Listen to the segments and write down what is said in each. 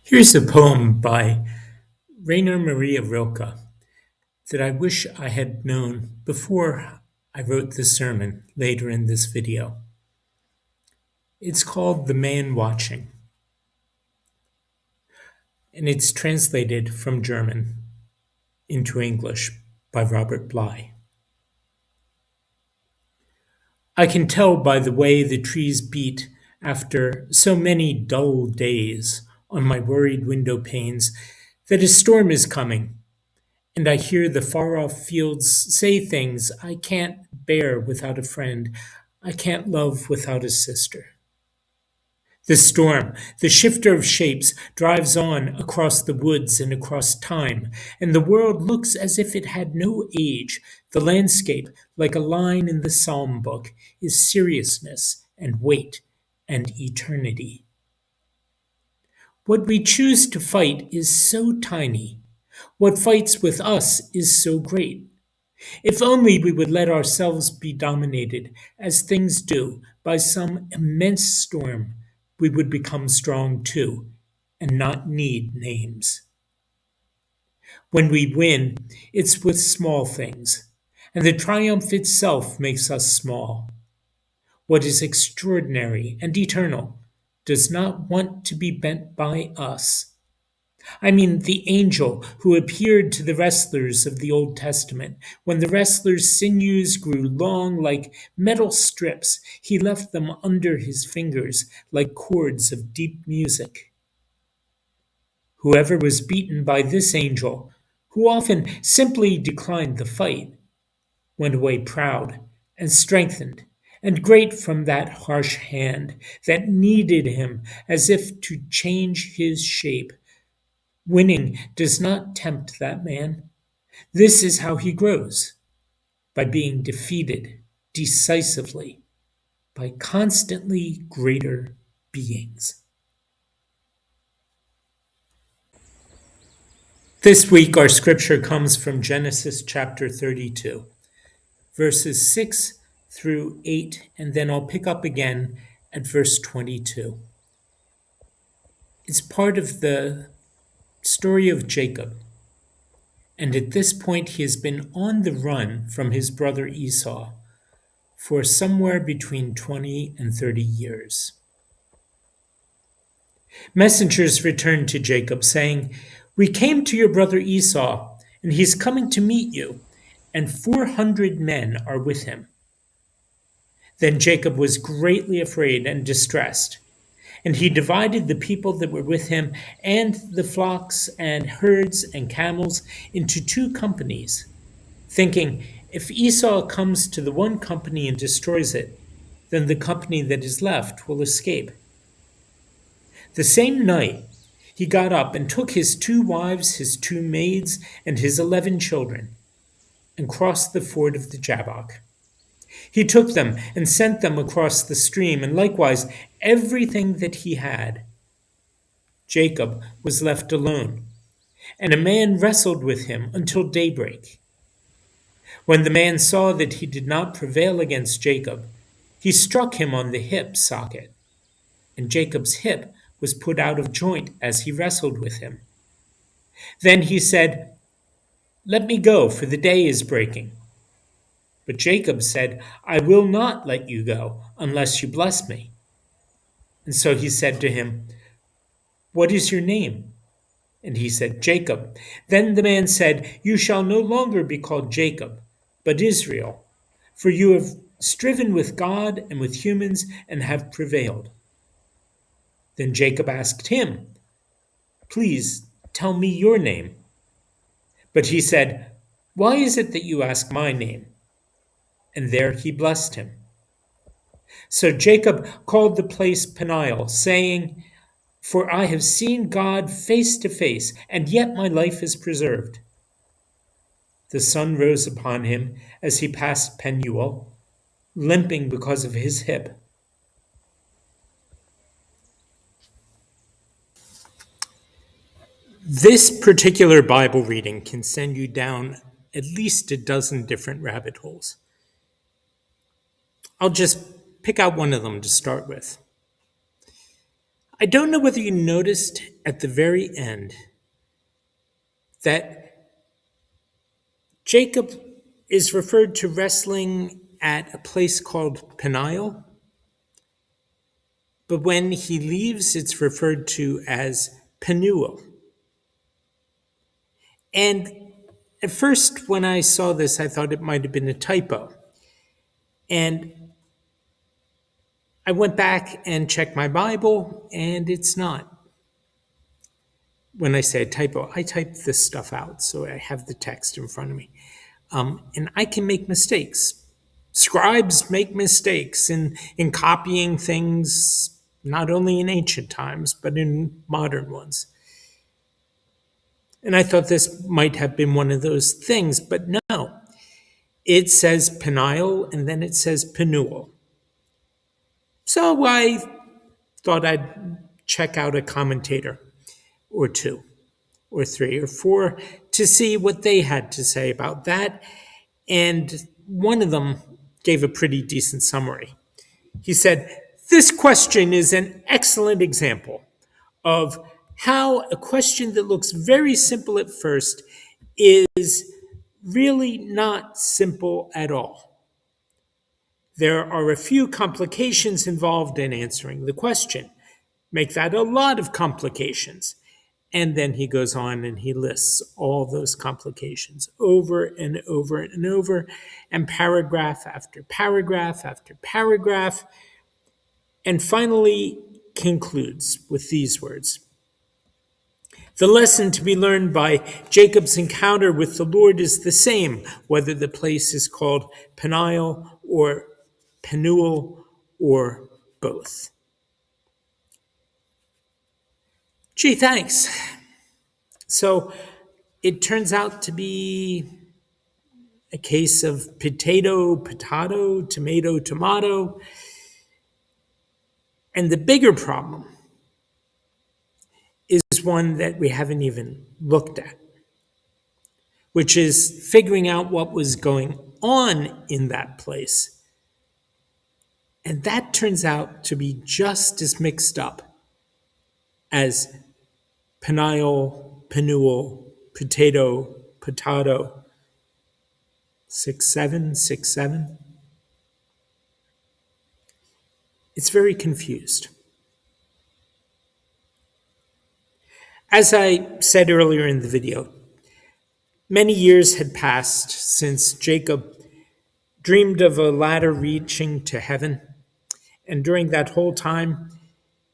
Here's a poem by Rainer Maria Rilke that I wish I had known before I wrote the sermon later in this video. It's called The Man Watching, and it's translated from German into English by Robert Bly. I can tell by the way the trees beat after so many dull days on my worried window panes that a storm is coming, and I hear the far-off fields say things I can't bear without a friend, I can't love without a sister. The storm, the shifter of shapes, drives on across the woods and across time, and the world looks as if it had no age. The landscape, like a line in the psalm book, is seriousness and weight and eternity. What we choose to fight is so tiny. What fights with us is so great. If only we would let ourselves be dominated, as things do, by some immense storm, we would become strong too, and not need names. When we win, it's with small things, and the triumph itself makes us small. What is extraordinary and eternal does not want to be bent by us. I mean, the angel who appeared to the wrestlers of the Old Testament. When the wrestlers' sinews grew long like metal strips, he left them under his fingers like chords of deep music. Whoever was beaten by this angel, who often simply declined the fight, went away proud and strengthened and great from that harsh hand that kneaded him as if to change his shape. Winning does not tempt that man. This is how he grows, by being defeated decisively by constantly greater beings. This week, our scripture comes from Genesis chapter 32, verses 6 through 8, and then I'll pick up again at verse 22. It's part of the story of Jacob. And at this point, he has been on the run from his brother Esau for somewhere between 20 and 30 years. Messengers returned to Jacob, saying, "We came to your brother Esau, and he's coming to meet you, and 400 men are with him." Then Jacob was greatly afraid and distressed. And he divided the people that were with him and the flocks and herds and camels into two companies, thinking, if Esau comes to the one company and destroys it, then the company that is left will escape. The same night he got up and took his 2 wives, his 2 maids, and his 11 children, and crossed the ford of the Jabbok. He took them and sent them across the stream, and likewise everything that he had. Jacob was left alone, and a man wrestled with him until daybreak. When the man saw that he did not prevail against Jacob, he struck him on the hip socket, and Jacob's hip was put out of joint as he wrestled with him. Then he said, "Let me go, for the day is breaking." But Jacob said, "I will not let you go unless you bless me." And so he said to him, "What is your name?" And he said, "Jacob." Then the man said, "You shall no longer be called Jacob, but Israel, for you have striven with God and with humans and have prevailed." Then Jacob asked him, "Please tell me your name." But he said, "Why is it that you ask my name?" And there he blessed him. So Jacob called the place Peniel, saying, "For I have seen God face to face, and yet my life is preserved." The sun rose upon him as he passed Penuel, limping because of his hip. This particular Bible reading can send you down at least a dozen different rabbit holes. I'll just pick out one of them to start with. I don't know whether you noticed at the very end that Jacob is referred to wrestling at a place called Peniel, but when he leaves, it's referred to as Penuel. And at first, when I saw this, I thought it might have been a typo. And I went back and checked my Bible, and it's not. When I say a typo, I type this stuff out, so I have the text in front of me. And I can make mistakes. Scribes make mistakes in copying things, not only in ancient times, but in modern ones. And I thought this might have been one of those things, but no. It says Peniel, and then it says Penuel. So I thought I'd check out a commentator or two, or three, or four to see what they had to say about that. And one of them gave a pretty decent summary. He said, "This question is an excellent example of how a question that looks very simple at first is really not simple at all. There are a few complications involved in answering the question. Make that a lot of complications." And then he goes on and he lists all those complications over and over and over, and paragraph after paragraph after paragraph, and finally concludes with these words. The lesson to be learned by Jacob's encounter with the Lord is the same, whether the place is called Peniel or Penuel or both. Gee, thanks. So it turns out to be a case of potato, potato, tomato, tomato. And the bigger problem is one that we haven't even looked at, which is figuring out what was going on in that place. And that turns out to be just as mixed up as Peniel, Penuel, potato, potato, 6-7, 6-7. It's very confused. As I said earlier in the video, many years had passed since Jacob dreamed of a ladder reaching to heaven, and during that whole time,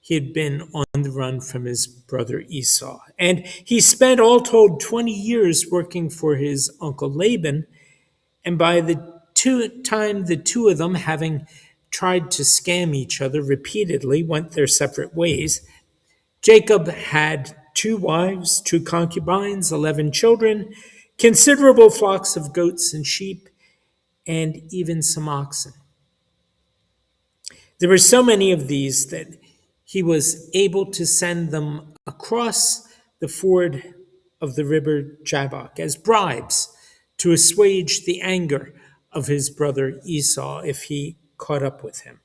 he had been on the run from his brother Esau. And he spent all told 20 years working for his uncle Laban, and by the time the two of them, having tried to scam each other repeatedly, went their separate ways, Jacob had 2 wives, 2 concubines, 11 children, considerable flocks of goats and sheep, and even some oxen. There were so many of these that he was able to send them across the ford of the river Jabbok as bribes to assuage the anger of his brother Esau if he caught up with him.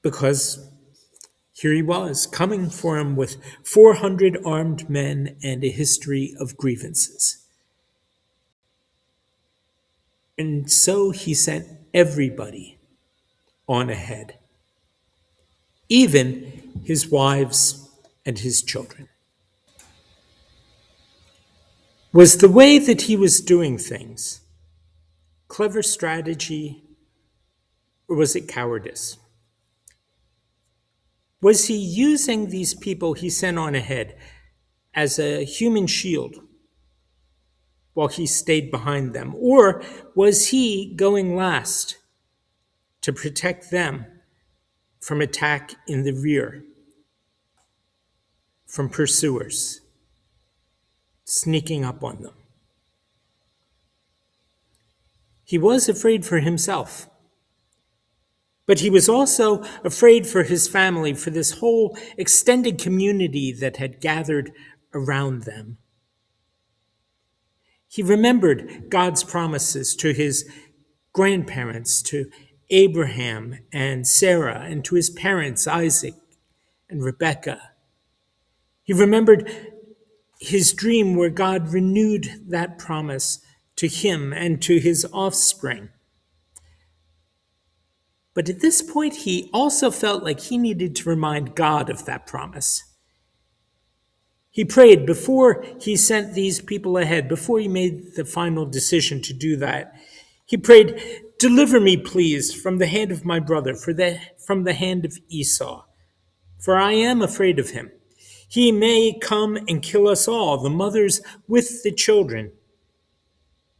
Because here he was, coming for him with 400 armed men and a history of grievances. And so he sent everybody on ahead, even his wives and his children. Was the way that he was doing things clever strategy, or was it cowardice? Was he using these people he sent on ahead as a human shield while he stayed behind them? Or was he going last to protect them from attack in the rear, from pursuers sneaking up on them? He was afraid for himself, but he was also afraid for his family, for this whole extended community that had gathered around them. He remembered God's promises to his grandparents, to Abraham and Sarah, and to his parents, Isaac, and Rebekah. He remembered his dream where God renewed that promise to him and to his offspring. But at this point, he also felt like he needed to remind God of that promise. He prayed before he sent these people ahead, before he made the final decision to do that. He prayed, "Deliver me, please, from the hand of my brother, from the hand of Esau, for I am afraid of him. He may come and kill us all, the mothers with the children.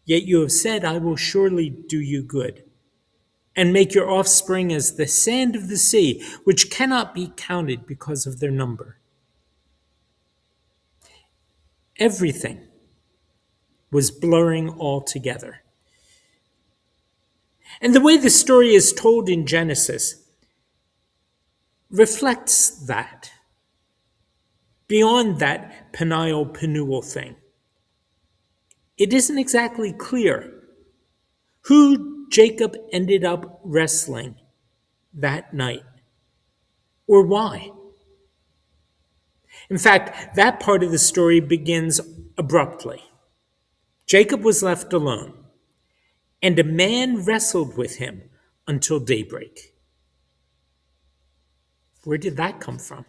Yet you have said, I will surely do you good, and make your offspring as the sand of the sea, which cannot be counted because of their number." Everything was blurring all together. And the way the story is told in Genesis reflects that, beyond that Peniel Penuel thing. It isn't exactly clear who Jacob ended up wrestling that night, or why. In fact, that part of the story begins abruptly. Jacob was left alone, and a man wrestled with him until daybreak. Where did that come from?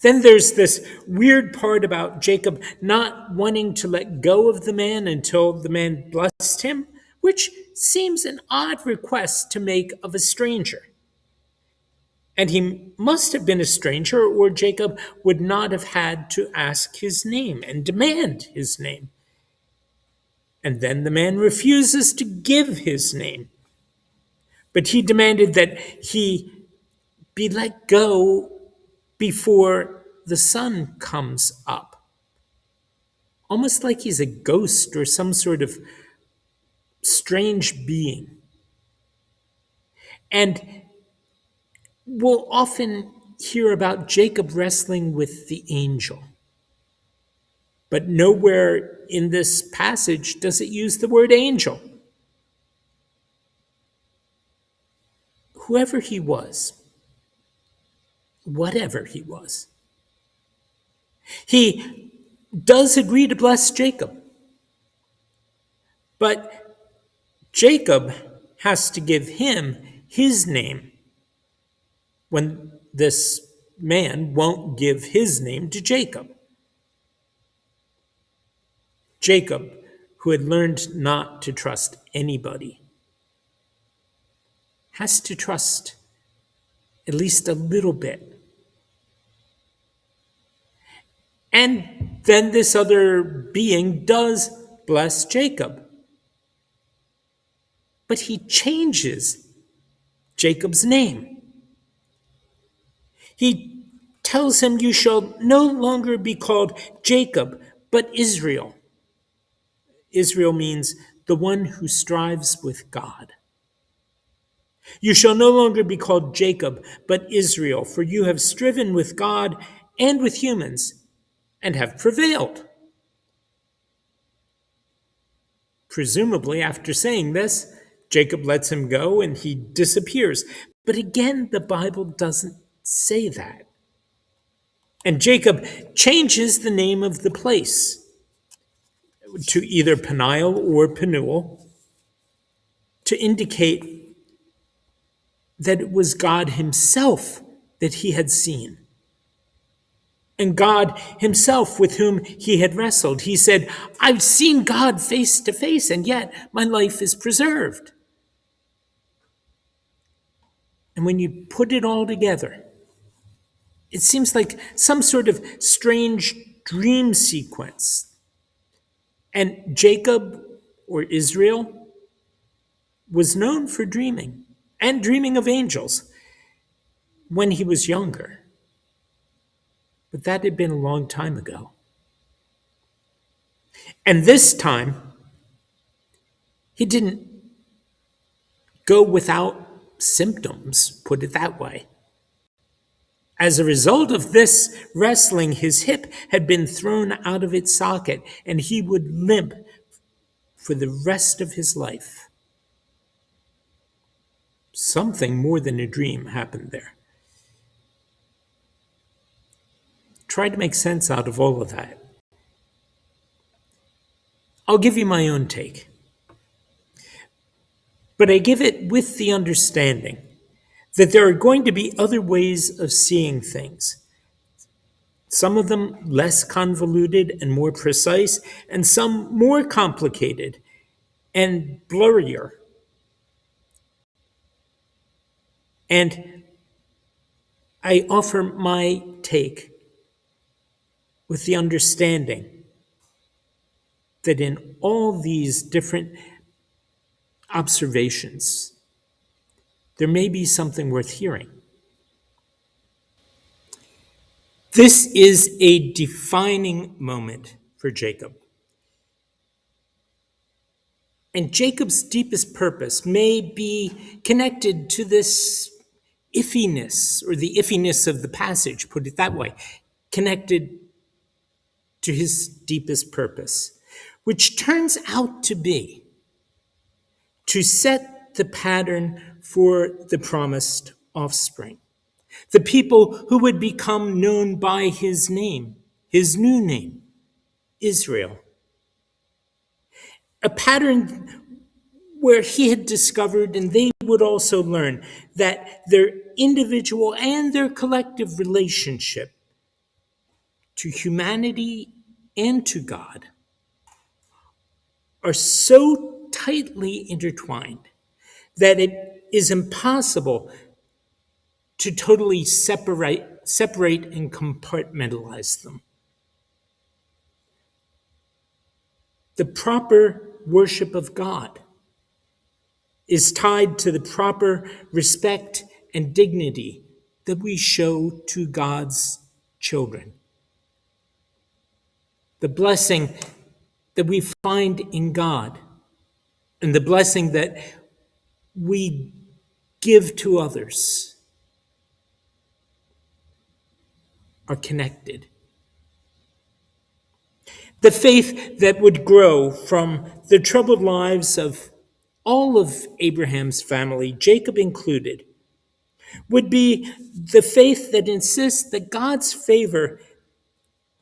Then there's this weird part about Jacob not wanting to let go of the man until the man blessed him, which seems an odd request to make of a stranger. And he must have been a stranger, or Jacob would not have had to ask his name and demand his name. And then the man refuses to give his name. But he demanded that he be let go before the sun comes up. Almost like he's a ghost or some sort of strange being. And we'll often hear about Jacob wrestling with the angel. But nowhere in this passage does it use the word angel. Whoever he was, whatever he was, he does agree to bless Jacob. But Jacob has to give him his name when this man won't give his name to Jacob. Jacob, who had learned not to trust anybody, has to trust at least a little bit. And then this other being does bless Jacob. But he changes Jacob's name. He tells him, "You shall no longer be called Jacob, but Israel." Israel means the one who strives with God. "You shall no longer be called Jacob, but Israel, for you have striven with God and with humans, and have prevailed." Presumably, after saying this, Jacob lets him go and he disappears. But again, the Bible doesn't say that. And Jacob changes the name of the place to either Peniel or Penuel to indicate that it was God himself that he had seen. And God himself with whom he had wrestled. He said, "I've seen God face to face, and yet my life is preserved." And when you put it all together, it seems like some sort of strange dream sequence. And Jacob, or Israel, was known for dreaming, and dreaming of angels, when he was younger. But that had been a long time ago. And this time, he didn't go without symptoms, put it that way. As a result of this wrestling, his hip had been thrown out of its socket, and he would limp for the rest of his life. Something more than a dream happened there. try to make sense out of all of that. I'll give you my own take, but I give it with the understanding that there are going to be other ways of seeing things. Some of them less convoluted and more precise, and some more complicated and blurrier. And I offer my take with the understanding that in all these different observations, there may be something worth hearing. This is a defining moment for Jacob. And Jacob's deepest purpose may be connected to this iffiness, or the iffiness of the passage, put it that way, connected to his deepest purpose, which turns out to be to set the pattern for the promised offspring, the people who would become known by his name, his new name, Israel. A pattern where he had discovered, and they would also learn, that their individual and their collective relationship to humanity and to God are so tightly intertwined that it is impossible to totally separate and compartmentalize them. The proper worship of God is tied to the proper respect and dignity that we show to God's children. The blessing that we find in God and the blessing that we give to others are connected. The faith that would grow from the troubled lives of all of Abraham's family, Jacob included, would be the faith that insists that God's favor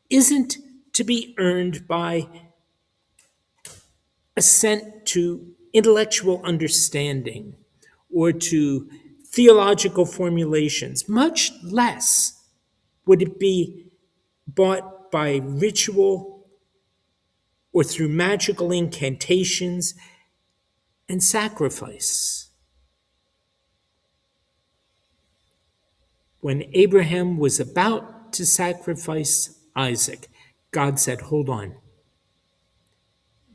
isn't to be earned by assent to intellectual understanding or to theological formulations. Much less would it be bought by ritual or through magical incantations and sacrifice. When Abraham was about to sacrifice Isaac, God said, "Hold on.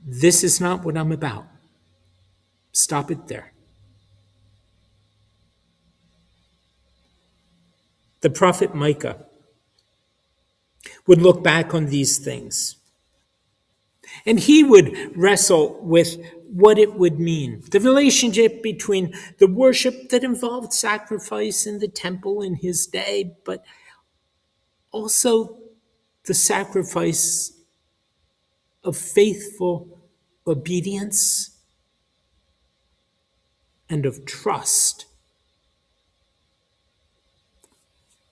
This is not what I'm about. Stop it there." The prophet Micah would look back on these things, and he would wrestle with what it would mean. The relationship between the worship that involved sacrifice in the temple in his day, but also the sacrifice of faithful obedience and of trust.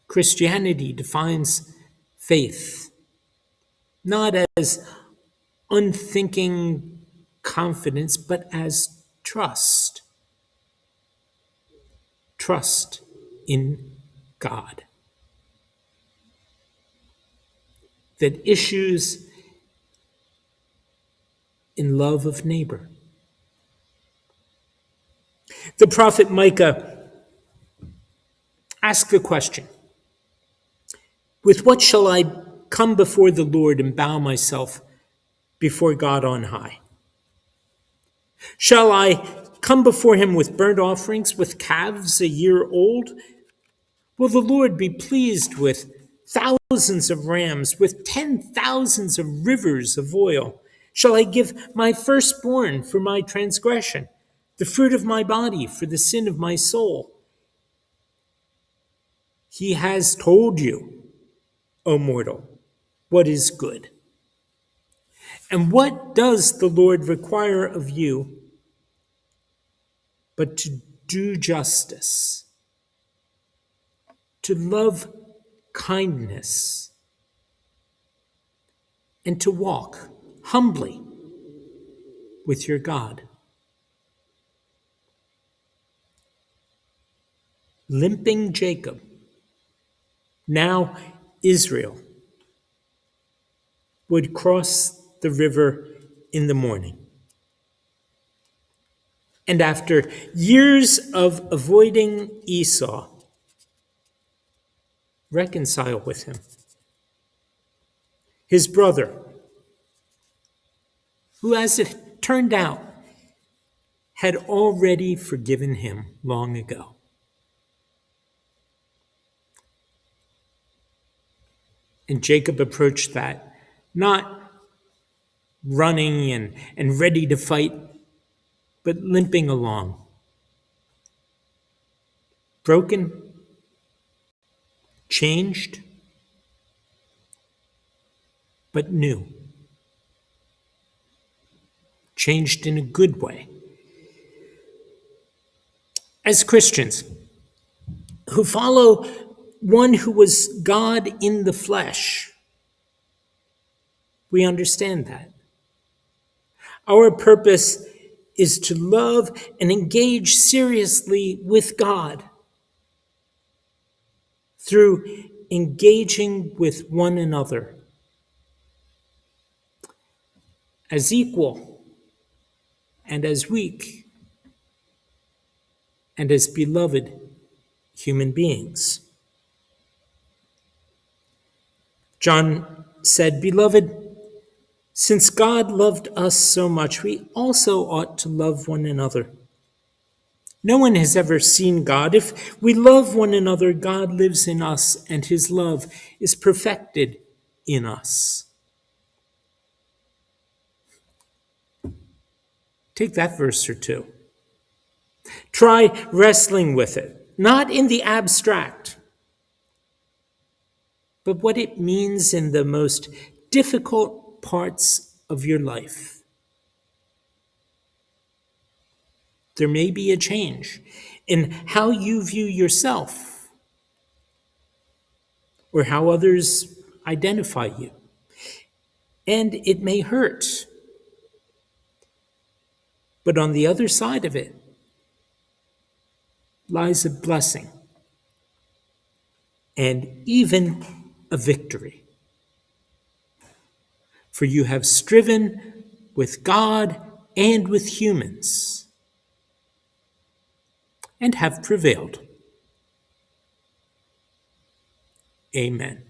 Christianity defines faith not as unthinking confidence, but as trust. Trust in God that issues in love of neighbor. The prophet Micah asked the question, "With what shall I come before the Lord and bow myself before God on high? Shall I come before him with burnt offerings, with calves a year old? Will the Lord be pleased with thousands of rams, with 10,000s of rivers of oil? Shall I give my firstborn for my transgression, the fruit of my body for the sin of my soul?" He has told you, O mortal, what is good. And what does the Lord require of you but to do justice, to love kindness, and to walk humbly with your God. Limping Jacob, now Israel, would cross the river in the morning. And after years of avoiding Esau, reconcile with him. His brother, who, as it turned out, had already forgiven him long ago. And Jacob approached that, not running and ready to fight, but limping along. Broken, changed, but new. Changed in a good way. As Christians who follow one who was God in the flesh, we understand that. Our purpose is to love and engage seriously with God through engaging with one another as equal and as weak and as beloved human beings. John said, "Beloved, since God loved us so much, we also ought to love one another. No one has ever seen God. If we love one another, God lives in us, and his love is perfected in us." Take that verse or two. Try wrestling with it, not in the abstract, but what it means in the most difficult parts of your life. There may be a change in how you view yourself or how others identify you. And it may hurt. But on the other side of it lies a blessing and even a victory. For you have striven with God and with humans and have prevailed. Amen.